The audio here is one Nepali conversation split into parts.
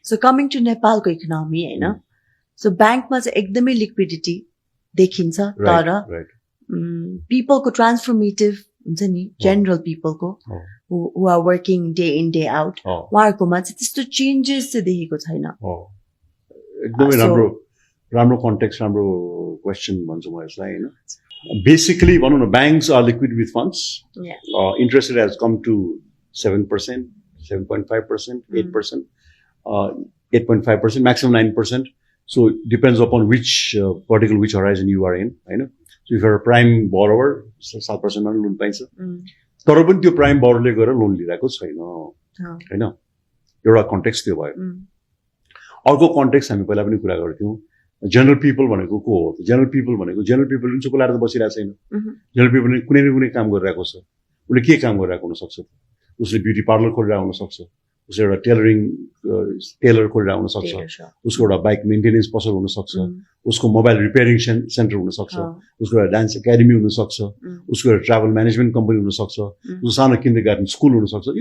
So coming to Nepalको इकोनोमी हैन, so बैंकमा चाहिँ एकदमै लिक्विडिटी देखिन्छ, तर पिपलको ट्रान्सफर्मेटिभ हुन्छ नि, जेनरल पिपलको who are working day in day out, उहाँहरुकोमा चाहिँ त्यस्तो चेन्जेस चाहिँ देखेको छैन. एकदमै राम्रो कन्टेक्स्ट, राम्रो क्वेसन भन्छु म यसलाई हैन. Basically, banks are liquid with funds. Interest rate has come to 7%, 7.5%, 8%, 8.5%, maximum 9%. So it depends upon which horizon you are in. So if you're a prime borrower, 7% loan paइन्छ. तर पनि त्यो प्राइम borrowerले गएर लोन लिइराको छैन हैन. एउटा कन्टेक्स्ट त्यो भयो. अर्को कन्टेक्स्ट हामी पहिला पनि कुरा गर्थ्यौं. जनरल पिपल भनेको को हो? जनरल पिपल भनेको जनरल पिपल पनि चुप लाएर बसिरहेको छैन. जनरल पिपल पनि कुनै न कुनै काम गरिरहेको छ. उसले के काम गरिरहेको हुन सक्छ? उसले ब्युटी पार्लर खोलिरहेको हुन सक्छ. उसले एउटा टेलर खोलिरहेको हुन सक्छ. उसको एउटा बाइक मेन्टेनेन्स पसल हुन सक्छ. उसको मोबाइल रिपेयरिङ सेन्टर हुन सक्छ. उसको एउटा डान्स एकाडेमी हुन सक्छ. उसको एउटा ट्राभल म्यानेजमेन्ट कम्पनी हुन सक्छ. उसको सानो किन्डरगार्टन स्कुल हुन सक्छ.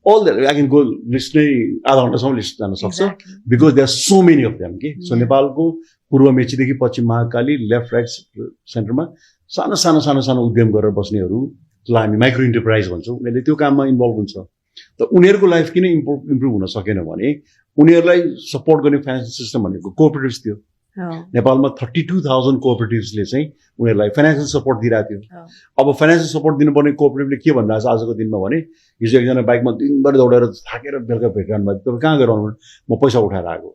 All that I can go list आधा घण्टासम्म लिस्ट जान सक्छ. Because there are so many of them. So नेपालको पूर्व मेचीदेखि पश्चिम महाकाली लेफ्ट राइट सेन्टरमा सानो उद्यम गरेर बस्नेहरूलाई हामी माइक्रो इन्टरप्राइज भन्छौँ. उनीहरूले त्यो काममा इन्भल्भ हुन्छ. त उनीहरूको लाइफ किन इम्प्रुभ हुन सकेन भने उनीहरूलाई सपोर्ट गर्ने फाइनेन्सियल सिस्टम भनेको कोअपरेटिभ्स थियो. नेपालमा 32,000 कोअपरेटिभ्सले चाहिँ उनीहरूलाई फाइनेन्सियल सपोर्ट दिइरहेको थियो. अब फाइनेन्सियल सपोर्ट दिनुपर्ने कोअपरेटिभले के भनिरहेको छ आजको दिनमा भने हिजो एकजना बाइकमा दिनभरि दौडेर थाकेर बेलुका भेटिरहनु भएको तपाईँ कहाँ गएर आउनु? म पैसा उठाएर आएको.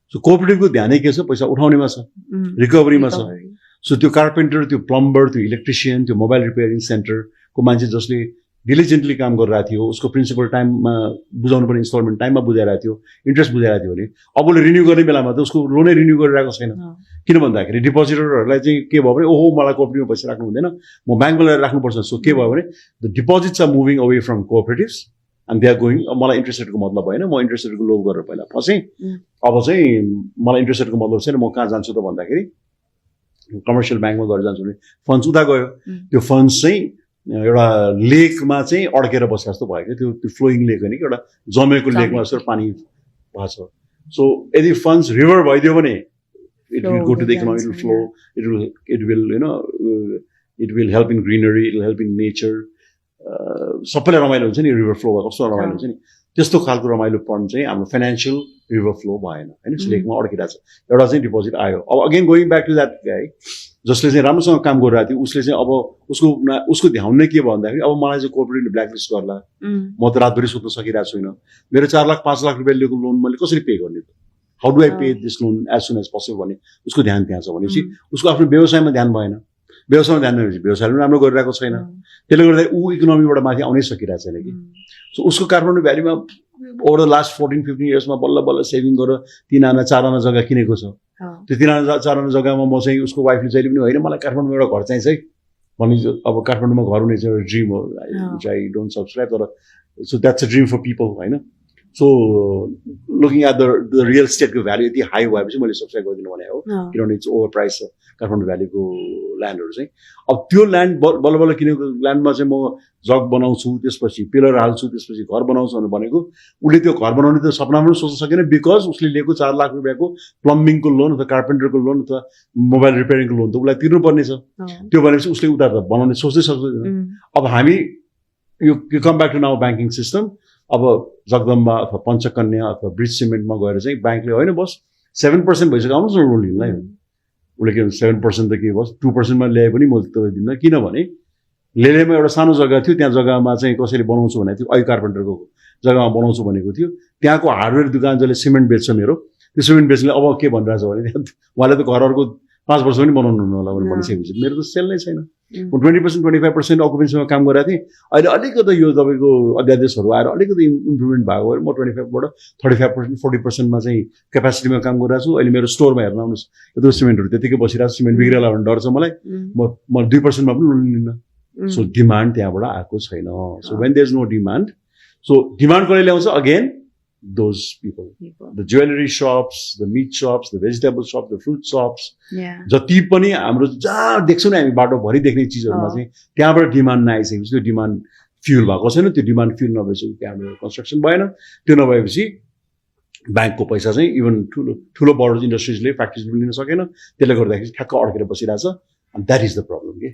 सो कोअपरेटिभको ध्यानै के छ? पैसा उठाउनेमा छ, रिकभरीमा छ. सो त्यो कार्पेन्टर, त्यो प्लम्बर, त्यो इलेक्ट्रिसियन, त्यो मोबाइल रिपेयरिङ सेन्टरको मान्छे जसले डिलिजेन्टली काम गरिरहेको थियो, उसको प्रिन्सिपल टाइममा बुझाउनु पर्ने इन्स्टलमेन्ट टाइममा बुझाइरहेको थियो, इन्ट्रेस्ट बुझाइरहेको थियो भने अब उसले रिन्यू गर्ने बेलामा त उसको लोनै रिन्यू गरिरहेको छैन. किन भन्दाखेरि डिपोजिटरहरूलाई चाहिँ के भयो भने ओहो मलाई कोअपरेटिभमा पैसा राख्नु हुँदैन, म ब्याङ्कमा लगेर राख्नुपर्छ. सो के भयो भने the deposits are moving away from cooperatives and they are going. मलाई इन्ट्रेस्ट रेटको मतलब भएन, म इन्ट्रेस्ट रेटको लोभ गरेर पहिला फसेँ. अब चाहिँ मलाई इन्ट्रेस्ट रेटको मतलब छैन, म कहाँ जान्छु त भन्दाखेरि कमर्सियल ब्याङ्कमा गएर जान्छु भने फन्ड्स उता गयो. त्यो फन्ड्स चाहिँ एउटा लेकमा चाहिँ अड्केर बसे जस्तो भयो क्या. त्यो फ्लोइङ लेक होइन कि एउटा जमेको लेकमा जस्तो पानी भएको छ. सो यदि फन्ड्स रिभर भइदियो भने it will go to the economy, it will flow, it will help in greenery, it will help in nature. सबैलाई रमाइलो हुन्छ नि रिभर फ्लो कस्तो रमाइलो हुन्छ नि. त्यस्तो खालको रमाइलोपन चाहिँ हाम्रो फाइनेन्सियल रिभर फ्लो भएन होइन. लेकमा अड्किरहेको छ. एउटा चाहिँ डिपोजिट आयो. अब again going back to that guy जसले चाहिँ राम्रोसँग काम गरिरहेको थियो, उसले चाहिँ अब उसको ध्यान नै के भन्दाखेरि अब मलाई चाहिँ कोअपरेटिभले ब्ल्याकलिस्ट गर्ला, म त रातभरि सुत्न सकिरहेको छुइनँ, मेरो 4 लाख 5 लाख रुपियाँ लिएको लोन मैले कसरी पे गर्ने त? How do I pay this loan as soon as possible भन्ने उसको ध्यान त्यहाँ छ. भनेपछि उसको आफ्नो व्यवसायमा ध्यान भएन. व्यवसायमा ध्यान नभएपछि व्यवसायले पनि राम्रो गरिरहेको छैन. त्यसले गर्दा ऊ इकोनोमीबाट माथि आउनै सकिरहेको छैन कि. सो उसको काठमाडौँ भ्यालीमा ओभर द लास्ट 14-15 इयर्समा बल्ल सेभिङ गरेर 3 आना 4 आना जग्गा किनेको छ. त्यो 3 आना 4 आना जग्गामा म चाहिँ उसको वाइफले जहिले पनि होइन मलाई काठमाडौँमा एउटा घर चाहिन्छ है भन्ने. अब काठमाडौँमा घर हुने चाहिँ एउटा ड्रिम हो, विच आई डोन्ट सब्सक्राइब. तर so that's a dream for people होइन. So looking at the real स्टेटको भ्याल्यु यति हाई भएपछि मैले सब्सक्राइब गरिदिनु भने हो, किनभने इट्स ओभर प्राइस छ काठमाडौँ भ्यालीको ल्यान्डहरू चाहिँ. अब त्यो ल्यान्ड बल्ल किनेको ल्यान्डमा चाहिँ म जग बनाउँछु, त्यसपछि पिलर हाल्छु, त्यसपछि घर बनाउँछु भनेको उसले त्यो घर बनाउने त सपनामा पनि सोच्न सकेन. बिकज उसले लिएको 4 लाख रुपियाँको प्लम्बिङको लोन अथवा कार्पेन्टरको लोन अथवा मोबाइल रिपेयरिङको लोन त उसलाई तिर्नुपर्ने छ. त्यो भनेपछि उसले उता त बनाउने सोच्दै सक्दैन. अब हामी यो come back to now banking system. अब जगदम्बा अथवा पञ्चकन्या अथवा ब्रिज सिमेन्टमा गएर चाहिँ ब्याङ्कले होइन बस 7% भइसक्यो आउनुहोस् न लोन लिनलाई. उसले के 7% त के बस 2%मा ल्याए पनि म तपाईँ दिन्न. किनभने लेलेमा एउटा सानो जग्गा थियो, त्यहाँ जग्गामा चाहिँ कसरी बनाउँछु भनेको थियो, अहिले कार्पेन्टरको जग्गामा बनाउँछु भनेको थियो. त्यहाँको हार्डवेयर दोकान जसले सिमेन्ट बेच्छ मेरो, त्यो सिमेन्ट बेच्ने अब के भनिरहेछ भने उहाँले त घरहरूको 5 वर्ष पनि बनाउनु हुनु होला भने भनिसकेपछि मेरो त सेल नै छैन. म 20% 25% अकुपेन्सीमा काम गरेको थिएँ. अहिले अलिकति यो तपाईँको अध्यादेशहरू आएर अलिकति इम्प्रुभमेन्ट भएको भएर म 25बाट 35% 40%मा चाहिँ क्यापासिटीमा काम गरिरहेको छु. अहिले मेरो स्टोरमा हेर्न आउनुहोस्, यत्रो सिमेन्टहरू त्यतिकै बसिरहेको सिमेन्ट बिग्रेला भन्ने डर छ मलाई. म 2%मा पनि लोन लिन्न. सो डिमान्ड त्यहाँबाट आएको छैन. So when there is no demand, so demand कसले ल्याउँछ? Again those people. The jewelry shops, the meat shops, the vegetable shops, the fruit shops. जति पनि हाम्रो जहाँ देख्छौँ नि हामी बाटोभरि देख्ने चिजहरूमा चाहिँ त्यहाँबाट डिमान्ड नआइसकेपछि त्यो डिमान्ड फ्युल भएको छैन. त्यो डिमान्ड फ्युल नभएपछि त्यहाँबाट कन्स्ट्रक्सन भएन. त्यो नभएपछि ब्याङ्कको पैसा चाहिँ इभन ठुलो बडो इन्डस्ट्रिजले फ्याक्ट्रिजले लिन सकेन, त्यसले गर्दाखेरि ठ्याक्क अड्केर बसिरहेछ, and that is the problem के।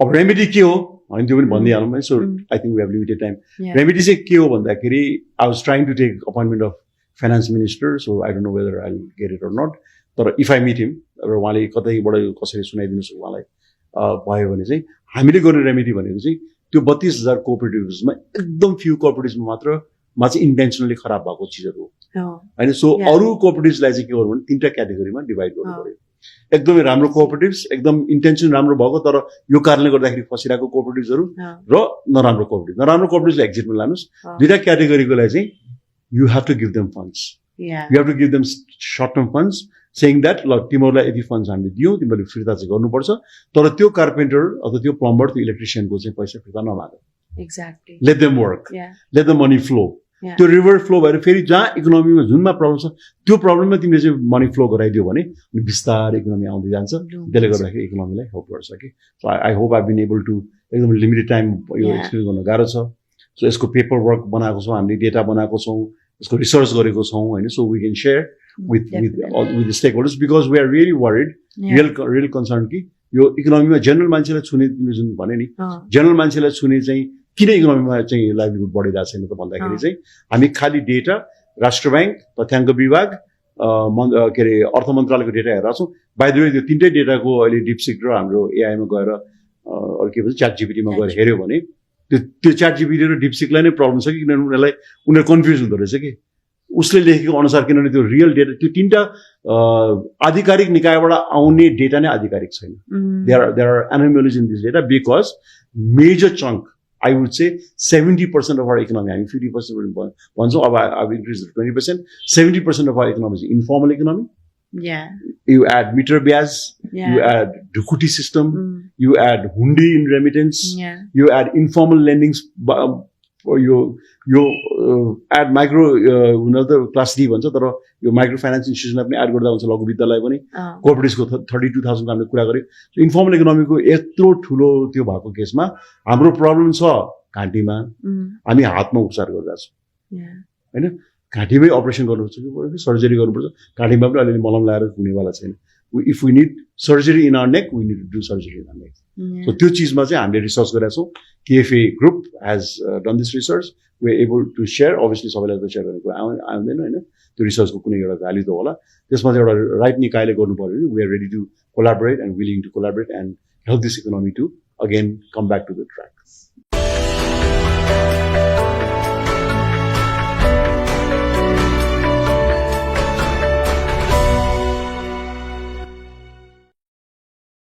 अब रेमेडी के हो भने त्यो पनि भनिदिइहालौँ है, so I think we have limited time. Remedy चाहिँ के हो भन्दाखेरि I was trying to take appointment of finance minister, so I don't know whether I will get it or not, तर इफ आई मिट हिम र उहाँले कतैबाट कसरी सुनाइदिनुहोस् उहाँलाई भयो भने चाहिँ हामीले गर्ने रेमेडी भनेको चाहिँ त्यो 32,000 कोअपरेटिभ्समा एकदम फ्यु कोअपरेटिभ्समा मात्रमा चाहिँ इन्टेन्सनली खराब भएको चिजहरू हो होइन। सो अरू कोअपरेटिभ्सलाई चाहिँ के गर्नु भने 3टा क्याटेगोरीमा डिभाइड गर्नु पर्यो। एकदमै राम्रो कोअपरेटिभ्स, एकदम इन्टेन्सन राम्रो भएको तर यो कारणले गर्दाखेरि फसिरहेको कोअपरेटिभ्सहरू र नराम्रो कोअपरेटिभ्सलाई एक्जिटमा लानुहोस्। 2टा क्याटेगोरीकोलाई चाहिँ you have to give them funds, you have to give them short term funds, saying that ल तिमीहरूलाई यति फन्ड्स हामीले दियौँ, तिमीहरूले फिर्ता चाहिँ गर्नुपर्छ, तर त्यो कार्पेन्टर अथवा त्यो प्लम्बर त्यो इलेक्ट्रिसियनको चाहिँ पैसा फिर्ता नमाग। Exactly, let them work, let the money flow. त्यो रिभर फ्लो भएर फेरि जहाँ इकोनोमीमा जुनमा प्रब्लम छ त्यो प्रब्लममा तिमीले चाहिँ मनी फ्लो गराइदियो भने बिस्तारै इकोनोमी आउँदै जान्छ, त्यसले गर्दाखेरि इकोनोमीलाई हेल्प गर्छ कि। So I hope I been able to, एकदम लिमिटेड टाइम यो एक्सप्लेन गर्न गाह्रो छ। सो यसको पेपर वर्क बनाएको छौँ हामीले, डेटा बनाएको छौँ, यसको रिसर्च गरेको छौँ होइन। So we can share with the stakeholders because we are really worried, real concerned कि यो इकोनोमीमा जनरल मान्छेलाई छुने जुन भने नि, जनरल मान्छेलाई छुने चाहिँ किन इकोनोमीमा चाहिँ लाइभलीहुड बढिरहेको छैन त भन्दाखेरि चाहिँ हामी खालि डेटा, राष्ट्र ब्याङ्क, तथ्याङ्क विभाग, के अरे अर्थ मन्त्रालयको डेटा हेरेर छौँ। बाइ द वे त्यो 3टै डेटाको अहिले डिपसिक र हाम्रो एआईमा गएर अरू के भन्छ च्याट जिपिटीमा गएर हेऱ्यो भने त्यो च्याट जिपिटी र डिपसिकलाई नै प्रब्लम छ कि किनभने उनीहरू कन्फ्युज हुँदो रहेछ कि उसले लेखेको अनुसार, किनभने त्यो रियल डेटा त्यो 3टा आधिकारिक निकायबाट आउने डेटा नै आधिकारिक छैन। There are anomalies in this data because major chunk I would say 70% of our economy, I mean 50% भन्छौँ, अब I've increased to 20%, 70% of our economy is informal economy. Yeah. You add meter bias, you add Dukuti system, you add hundi in remittance, you add informal lendings, you add micro another class D भन्छ, तर यो माइक्रो फाइनेन्स इन्स्टिट्युसनलाई पनि एड गर्दा हुन्छ, लघु वित्तलाई पनि, कोअपरेटिभ्सको 32,000 को हामीले कुरा गर्यो। इन्फर्मल इकोनोमीको यत्रो ठुलो त्यो भएको केसमा हाम्रो प्रब्लम छ घाँटीमा, हामी हातमा उपचार गरिरहेछौँ होइन। घाँटीमै अपरेसन गर्नुपर्छ कि सर्जरी गर्नुपर्छ, घाँटीमा पनि अलिअलि मलम लगाएर हुनेवाला छैन। If we need surgery in our neck, we need to do surgery in our neck. So त्यो चिजमा चाहिँ हामीले रिसर्च गरेका छौँ। KFA group has done this research, we are able to share. Obviously सबैलाई त सेयर गर्ने कुरा आउँदैन होइन, त्यो रिसर्चको कुनै एउटा भ्याल्यु त होला। त्यसमा चाहिँ एउटा राइट निकायले गर्नु पर्यो भने we are ready to collaborate and willing to collaborate and help this economy to again come back to the track.